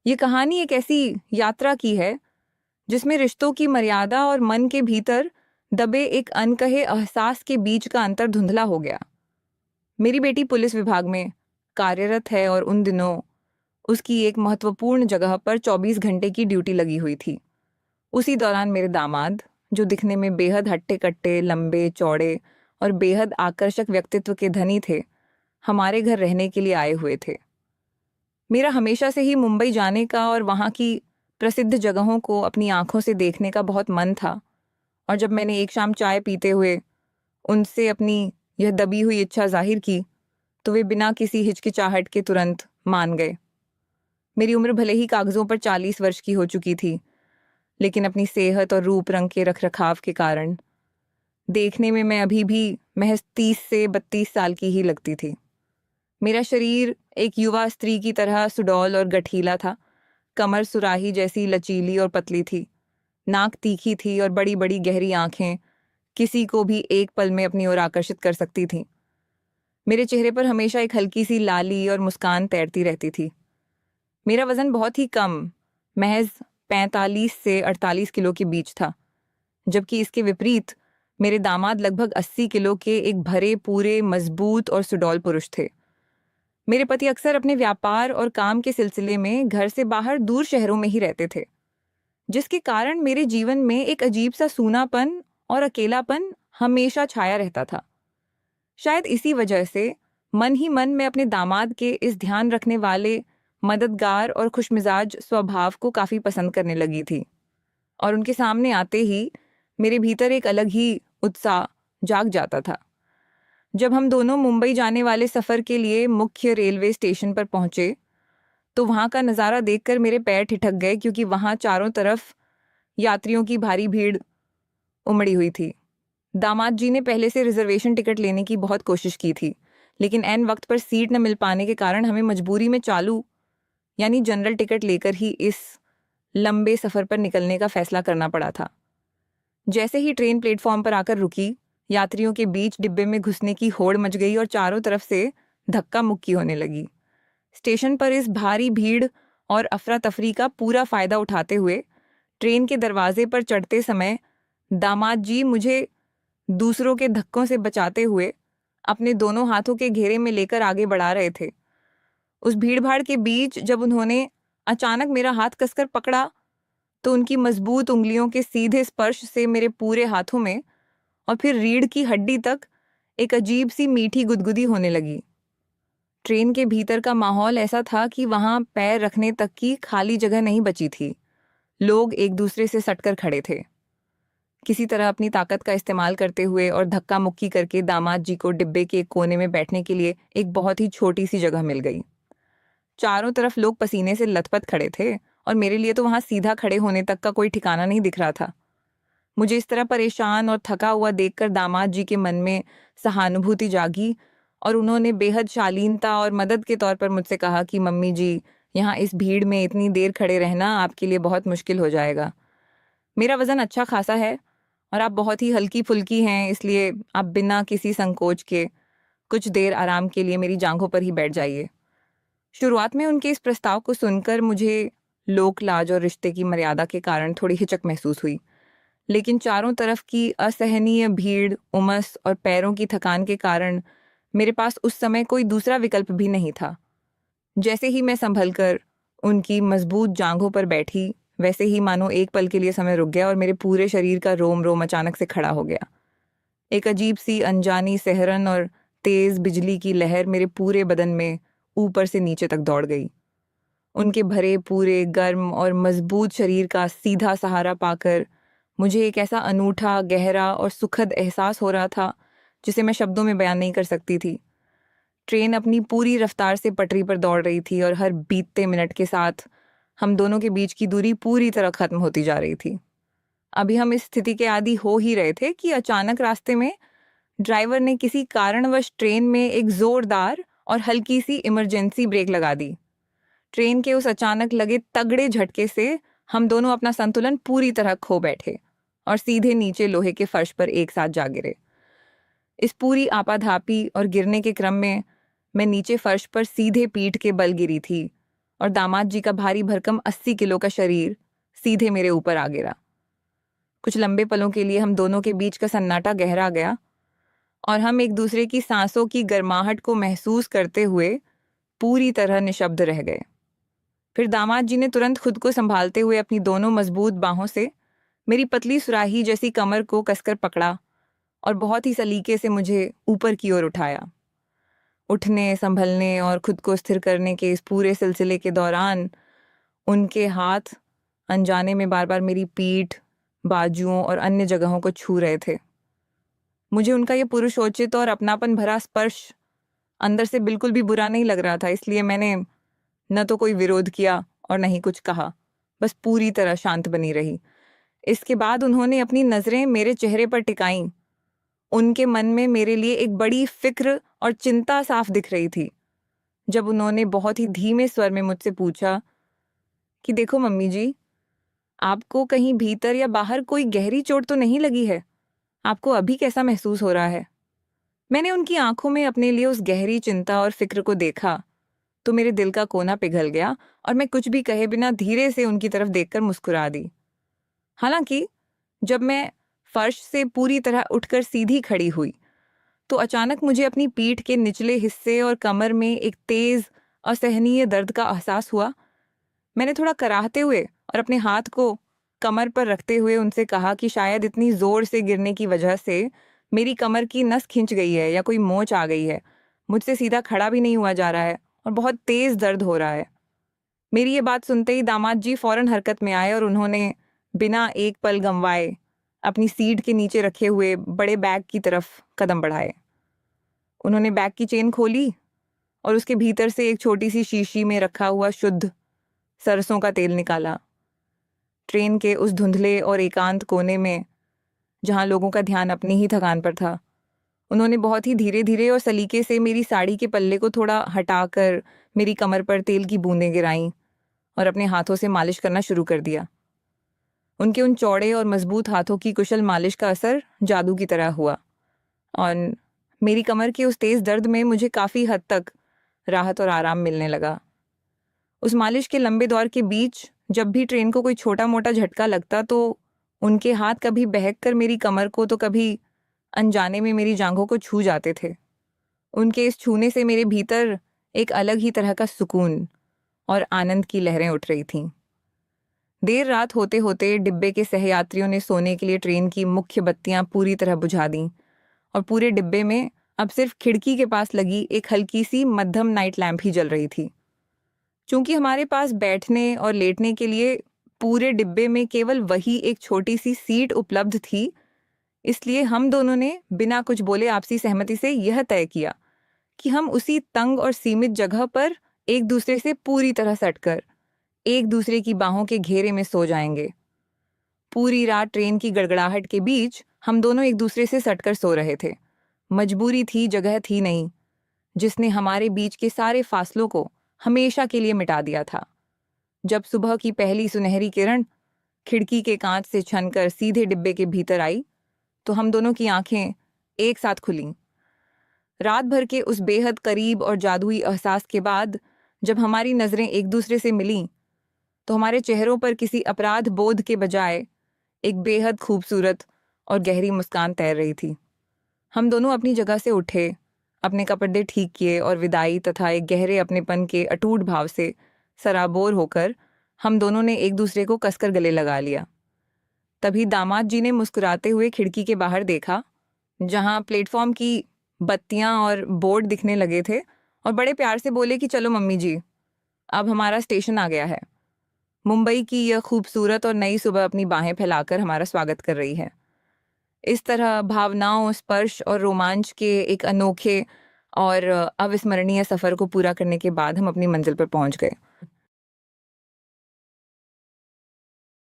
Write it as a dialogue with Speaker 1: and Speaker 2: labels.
Speaker 1: ये कहानी एक ऐसी यात्रा की है जिसमें रिश्तों की मर्यादा और मन के भीतर दबे एक अनकहे एहसास के बीच का अंतर धुंधला हो गया। मेरी बेटी पुलिस विभाग में कार्यरत है और उन दिनों उसकी एक महत्वपूर्ण जगह पर 24 घंटे की ड्यूटी लगी हुई थी। उसी दौरान मेरे दामाद, जो दिखने में बेहद हट्टे कट्टे, लंबे चौड़े और बेहद आकर्षक व्यक्तित्व के धनी थे, हमारे घर रहने के लिए आए हुए थे। मेरा हमेशा से ही मुंबई जाने का और वहाँ की प्रसिद्ध जगहों को अपनी आंखों से देखने का बहुत मन था, और जब मैंने एक शाम चाय पीते हुए उनसे अपनी यह दबी हुई इच्छा जाहिर की, तो वे बिना किसी हिचकिचाहट के तुरंत मान गए। मेरी उम्र भले ही कागजों पर 40 वर्ष की हो चुकी थी, लेकिन अपनी सेहत और रूप रंग के रखरखाव के कारण देखने में मैं अभी भी महज 30 से 32 साल की ही लगती थी। मेरा शरीर एक युवा स्त्री की तरह सुडौल और गठीला था। कमर सुराही जैसी लचीली और पतली थी। नाक तीखी थी और बड़ी बड़ी गहरी आंखें किसी को भी एक पल में अपनी ओर आकर्षित कर सकती थीं। मेरे चेहरे पर हमेशा एक हल्की सी लाली और मुस्कान तैरती रहती थी। मेरा वजन बहुत ही कम, महज 45 से 48 किलो के बीच था, जबकि इसके विपरीत मेरे दामाद लगभग 80 किलो के एक भरे पूरे, मजबूत और सुडौल पुरुष थे। मेरे पति अक्सर अपने व्यापार और काम के सिलसिले में घर से बाहर दूर शहरों में ही रहते थे, जिसके कारण मेरे जीवन में एक अजीब सा सूनापन और अकेलापन हमेशा छाया रहता था। शायद इसी वजह से मन ही मन में अपने दामाद के इस ध्यान रखने वाले, मददगार और खुशमिजाज स्वभाव को काफी पसंद करने लगी थी, और उनके सामने आते ही मेरे भीतर एक अलग ही उत्साह जाग जाता था। जब हम दोनों मुंबई जाने वाले सफर के लिए मुख्य रेलवे स्टेशन पर पहुंचे, तो वहां का नज़ारा देखकर मेरे पैर ठिठक गए, क्योंकि वहां चारों तरफ यात्रियों की भारी भीड़ उमड़ी हुई थी। दामाद जी ने पहले से रिजर्वेशन टिकट लेने की बहुत कोशिश की थी, लेकिन ऐन वक्त पर सीट न मिल पाने के कारण हमें मजबूरी में चालू यानी जनरल टिकट लेकर ही इस लंबे सफर पर निकलने का फैसला करना पड़ा था। जैसे ही ट्रेन प्लेटफॉर्म पर आकर रुकी, यात्रियों के बीच डिब्बे में घुसने की होड़ मच गई और चारों तरफ से धक्का मुक्की होने लगी। स्टेशन पर इस भारी भीड़ और अफरा तफरी का पूरा फायदा उठाते हुए ट्रेन के दरवाजे पर चढ़ते समय दामाद जी मुझे दूसरों के धक्कों से बचाते हुए अपने दोनों हाथों के घेरे में लेकर आगे बढ़ा रहे थे। उस भीड़-भाड़ के बीच जब उन्होंने अचानक मेरा हाथ कसकर पकड़ा, तो उनकी मजबूत उंगलियों के सीधे स्पर्श से मेरे पूरे हाथों में और फिर रीढ़ की हड्डी तक एक अजीब सी मीठी गुदगुदी होने लगी। ट्रेन के भीतर का माहौल ऐसा था कि वहां पैर रखने तक की खाली जगह नहीं बची थी। लोग एक दूसरे से सटकर खड़े थे। किसी तरह अपनी ताकत का इस्तेमाल करते हुए और धक्का मुक्की करके दामाद जी को डिब्बे के एक कोने में बैठने के लिए एक बहुत ही छोटी सी जगह मिल गई। चारों तरफ लोग पसीने से लथपथ खड़े थे, और मेरे लिए तो वहां सीधा खड़े होने तक का कोई ठिकाना नहीं दिख रहा था। मुझे इस तरह परेशान और थका हुआ देखकर दामाद जी के मन में सहानुभूति जागी, और उन्होंने बेहद शालीनता और मदद के तौर पर मुझसे कहा कि मम्मी जी, यहाँ इस भीड़ में इतनी देर खड़े रहना आपके लिए बहुत मुश्किल हो जाएगा। मेरा वजन अच्छा खासा है और आप बहुत ही हल्की फुल्की हैं, इसलिए आप बिना किसी संकोच के कुछ देर आराम के लिए मेरी जांघों पर ही बैठ जाइए। शुरुआत में उनके इस प्रस्ताव को सुनकर मुझे लोक लाज और रिश्ते की मर्यादा के कारण थोड़ी हिचक महसूस हुई, लेकिन चारों तरफ की असहनीय भीड़, उमस और पैरों की थकान के कारण मेरे पास उस समय कोई दूसरा विकल्प भी नहीं था। जैसे ही मैं संभलकर उनकी मजबूत जांघों पर बैठी, वैसे ही मानो एक पल के लिए समय रुक गया और मेरे पूरे शरीर का रोम रोम अचानक से खड़ा हो गया। एक अजीब सी अनजानी सहरन और तेज बिजली की लहर मेरे पूरे बदन में ऊपर से नीचे तक दौड़ गई। उनके भरे पूरे गर्म और मजबूत शरीर का सीधा सहारा पाकर मुझे एक ऐसा अनूठा, गहरा और सुखद एहसास हो रहा था जिसे मैं शब्दों में बयान नहीं कर सकती थी। ट्रेन अपनी पूरी रफ्तार से पटरी पर दौड़ रही थी और हर बीतते मिनट के साथ हम दोनों के बीच की दूरी पूरी तरह खत्म होती जा रही थी। अभी हम इस स्थिति के आदी हो ही रहे थे कि अचानक रास्ते में ड्राइवर ने किसी कारणवश ट्रेन में एक जोरदार और हल्की सी इमरजेंसी ब्रेक लगा दी। ट्रेन के उस अचानक लगे तगड़े झटके से हम दोनों अपना संतुलन पूरी तरह खो बैठे और सीधे नीचे लोहे के फर्श पर एक साथ जा गिरे। इस पूरी आपाधापी और गिरने के क्रम में मैं नीचे फर्श पर सीधे पीठ के बल गिरी थी और दामाद जी का भारी भरकम 80 किलो का शरीर सीधे मेरे ऊपर आ गिरा। कुछ लंबे पलों के लिए हम दोनों के बीच का सन्नाटा गहरा गया और हम एक दूसरे की सांसों की गर्माहट को महसूस करते हुए पूरी तरह निशब्द रह गए। फिर दामाद जी ने तुरंत खुद को संभालते हुए अपनी दोनों मजबूत बाहों से मेरी पतली सुराही जैसी कमर को कसकर पकड़ा और बहुत ही सलीके से मुझे ऊपर की ओर उठाया। उठने, संभलने और खुद को स्थिर करने के इस पूरे सिलसिले के दौरान उनके हाथ अनजाने में बार बार मेरी पीठ, बाजुओं और अन्य जगहों को छू रहे थे। मुझे उनका ये पुरुषोचित और अपनापन भरा स्पर्श अंदर से बिल्कुल भी बुरा नहीं लग रहा था, इसलिए मैंने न तो कोई विरोध किया और न ही कुछ कहा, बस पूरी तरह शांत बनी रही। इसके बाद उन्होंने अपनी नजरें मेरे चेहरे पर टिकाईं। उनके मन में मेरे लिए एक बड़ी फिक्र और चिंता साफ दिख रही थी। जब उन्होंने बहुत ही धीमे स्वर में मुझसे पूछा कि देखो मम्मी जी, आपको कहीं भीतर या बाहर कोई गहरी चोट तो नहीं लगी है? आपको अभी कैसा महसूस हो रहा है? मैंने उनकी आंखों में अपने लिए उस गहरी चिंता और फिक्र को देखा तो मेरे दिल का कोना पिघल गया और मैं कुछ भी कहे बिना धीरे से उनकी तरफ देखकर मुस्कुरा दी। हालांकि जब मैं फर्श से पूरी तरह उठकर सीधी खड़ी हुई तो अचानक मुझे अपनी पीठ के निचले हिस्से और कमर में एक तेज असहनीय दर्द का एहसास हुआ। मैंने थोड़ा कराहते हुए और अपने हाथ को कमर पर रखते हुए उनसे कहा कि शायद इतनी जोर से गिरने की वजह से मेरी कमर की नस खिंच गई है या कोई मोच आ गई है। मुझसे सीधा खड़ा भी नहीं हुआ जा रहा है और बहुत तेज दर्द हो रहा है। मेरी ये बात सुनते ही दामाद जी फौरन हरकत में आए और उन्होंने बिना एक पल गंवाए अपनी सीट के नीचे रखे हुए बड़े बैग की तरफ कदम बढ़ाए। उन्होंने बैग की चेन खोली और उसके भीतर से एक छोटी सी शीशी में रखा हुआ शुद्ध सरसों का तेल निकाला। ट्रेन के उस धुंधले और एकांत कोने में जहां लोगों का ध्यान अपनी ही थकान पर था, उन्होंने बहुत ही धीरे धीरे और सलीके से मेरी साड़ी के पल्ले को थोड़ा हटाकर मेरी कमर पर तेल की बूंदें गिराईं और अपने हाथों से मालिश करना शुरू कर दिया। उनके उन चौड़े और मजबूत हाथों की कुशल मालिश का असर जादू की तरह हुआ और मेरी कमर के उस तेज दर्द में मुझे काफ़ी हद तक राहत और आराम मिलने लगा। उस मालिश के लंबे दौर के बीच जब भी ट्रेन को कोई छोटा मोटा झटका लगता तो उनके हाथ कभी बहक कर मेरी कमर को तो कभी अनजाने में मेरी जांघों को छू जाते थे। उनके इस छूने से मेरे भीतर एक अलग ही तरह का सुकून और आनंद की लहरें उठ रही थीं। देर रात होते होते डिब्बे के सहयात्रियों ने सोने के लिए ट्रेन की मुख्य बत्तियां पूरी तरह बुझा दीं और पूरे डिब्बे में अब सिर्फ खिड़की के पास लगी एक हल्की सी मध्यम नाइट लैंप ही जल रही थी। चूंकि हमारे पास बैठने और लेटने के लिए पूरे डिब्बे में केवल वही एक छोटी सी सीट उपलब्ध थी, इसलिए हम दोनों ने बिना कुछ बोले आपसी सहमति से यह तय किया कि हम उसी तंग और सीमित जगह पर एक दूसरे से पूरी तरह सटकर एक दूसरे की बाहों के घेरे में सो जाएंगे। पूरी रात ट्रेन की गड़गड़ाहट के बीच हम दोनों एक दूसरे से सटकर सो रहे थे। मजबूरी थी, जगह थी नहीं, जिसने हमारे बीच के सारे फासलों को हमेशा के लिए मिटा दिया था। जब सुबह की पहली सुनहरी किरण खिड़की के कांच से छनकर सीधे डिब्बे के भीतर आई तो हम दोनों की आंखें एक साथ खुलीं। रात भर के उस बेहद करीब और जादुई एहसास के बाद जब हमारी नजरें एक दूसरे से मिलीं तो हमारे चेहरों पर किसी अपराध बोध के बजाय एक बेहद खूबसूरत और गहरी मुस्कान तैर रही थी। हम दोनों अपनी जगह से उठे, अपने कपड़े ठीक किए और विदाई तथा एक गहरे अपनेपन के अटूट भाव से सराबोर होकर हम दोनों ने एक दूसरे को कसकर गले लगा लिया। तभी दामाद जी ने मुस्कुराते हुए खिड़की के बाहर देखा, जहां प्लेटफॉर्म की बत्तियां और बोर्ड दिखने लगे थे, और बड़े प्यार से बोले कि चलो मम्मी जी, अब हमारा स्टेशन आ गया है। मुंबई की यह खूबसूरत और नई सुबह अपनी बाहें फैलाकर हमारा स्वागत कर रही है। इस तरह भावनाओं, स्पर्श और रोमांच के एक अनोखे और अविस्मरणीय सफ़र को पूरा करने के बाद हम अपनी मंजिल पर पहुंच गए।